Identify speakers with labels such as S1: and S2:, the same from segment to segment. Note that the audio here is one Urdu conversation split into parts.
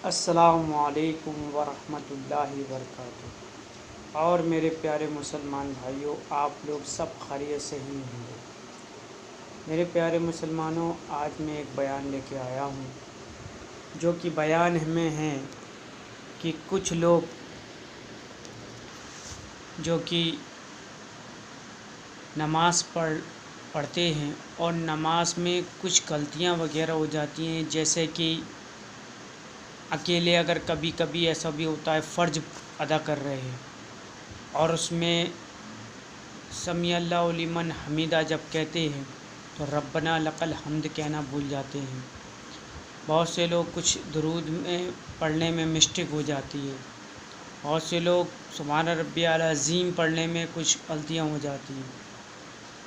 S1: السلام علیکم ورحمۃ اللہ وبرکاتہ۔ اور میرے پیارے مسلمان بھائیوں، آپ لوگ سب خیریت سے ہی ہوں گے۔ میرے پیارے مسلمانوں، آج میں ایک بیان لے کے آیا ہوں، جو کہ بیان میں ہے کہ کچھ لوگ جو کہ نماز پڑھتے ہیں اور نماز میں کچھ غلطیاں وغیرہ ہو جاتی ہیں، جیسے کہ اکیلے اگر کبھی کبھی ایسا بھی ہوتا ہے فرض ادا کر رہے ہیں اور اس میں سمیع اللہ لمن حمیدہ جب کہتے ہیں تو ربنا لک الحمد کہنا بھول جاتے ہیں۔ بہت سے لوگ کچھ درود میں پڑھنے میں مسٹیک ہو جاتی ہے، بہت سے لوگ سبحان ربی العظیم پڑھنے میں کچھ غلطیاں ہو جاتی ہیں۔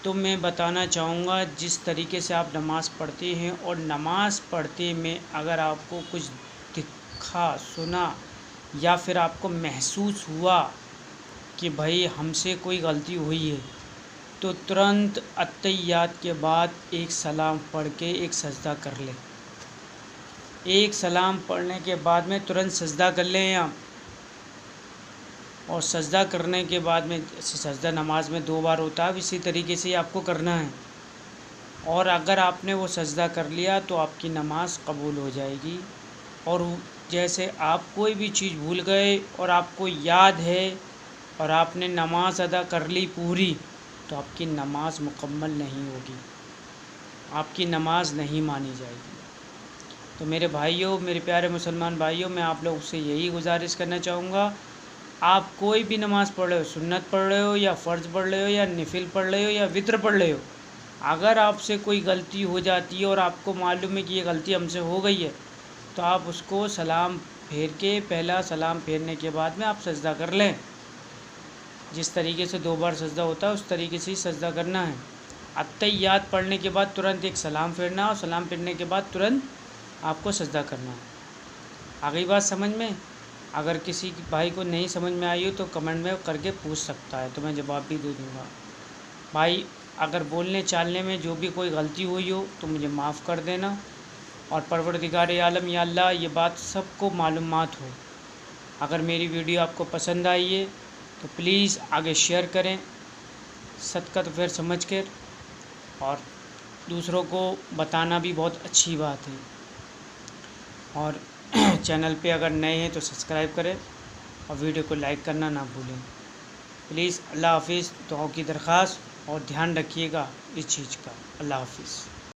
S1: تو میں بتانا چاہوں گا جس طریقے سے آپ نماز پڑھتے ہیں، اور نماز پڑھتے میں اگر آپ کو کچھ دکھا سنا یا پھر آپ کو محسوس ہوا کہ بھائی ہم سے کوئی غلطی ہوئی ہے، تو ترنت التحیات کے بعد ایک سلام پڑھ کے ایک سجدہ کر لیں۔ ایک سلام پڑھنے کے بعد میں ترنت سجدہ کر لیں آپ، اور سجدہ کرنے کے بعد میں سجدہ نماز میں 2 بار ہوتا ہے، اسی طریقے سے آپ کو کرنا ہے۔ اور اگر آپ نے وہ سجدہ کر لیا تو آپ کی نماز قبول ہو جائے گی۔ اور جیسے آپ کوئی بھی چیز بھول گئے اور آپ کو یاد ہے اور آپ نے نماز ادا کر لی پوری، تو آپ کی نماز مکمل نہیں ہوگی، آپ کی نماز نہیں مانی جائے گی۔ تو میرے بھائیوں، میرے پیارے مسلمان بھائیوں، میں آپ لوگوں سے یہی گزارش کرنا چاہوں گا، آپ کوئی بھی نماز پڑھ رہے ہو، سنت پڑھ رہے ہو یا فرض پڑھ رہے ہو یا نفل پڑھ رہے ہو یا وتر پڑھ رہے ہو، اگر آپ سے کوئی غلطی ہو جاتی ہے اور آپ کو معلوم ہے کہ یہ غلطی ہم سے ہو گئی ہے، تو آپ اس کو سلام پھیر کے، پہلا سلام پھیرنے کے بعد میں آپ سجدہ کر لیں۔ جس طریقے سے 2 بار سجدہ ہوتا ہے اس طریقے سے ہی سجدہ کرنا ہے۔ التحیات پڑھنے کے بعد ترنت ایک سلام پھیرنا ہے، اور سلام پھیرنے کے بعد ترنت آپ کو سجدہ کرنا ہے۔ آگئی بات سمجھ میں؟ اگر کسی بھائی کو نہیں سمجھ میں آئی ہو تو کمنٹ میں کر کے پوچھ سکتا ہے، تو میں جواب بھی دے دوں گا۔ بھائی اگر بولنے چالنے میں جو بھی کوئی غلطی ہوئی ہو تو مجھے معاف کر دینا، اور پروردگار عالم یا اللہ یہ بات سب کو معلومات ہو۔ اگر میری ویڈیو آپ کو پسند آئی ہے تو پلیز آگے شیئر کریں صدقہ تو پھر سمجھ کر، اور دوسروں کو بتانا بھی بہت اچھی بات ہے۔ اور چینل پہ اگر نئے ہیں تو سبسکرائب کریں اور ویڈیو کو لائک کرنا نہ بھولیں۔ پلیز اللہ حافظ، دعاؤں کی درخواست، اور دھیان رکھیے گا اس چیز کا۔ اللہ حافظ۔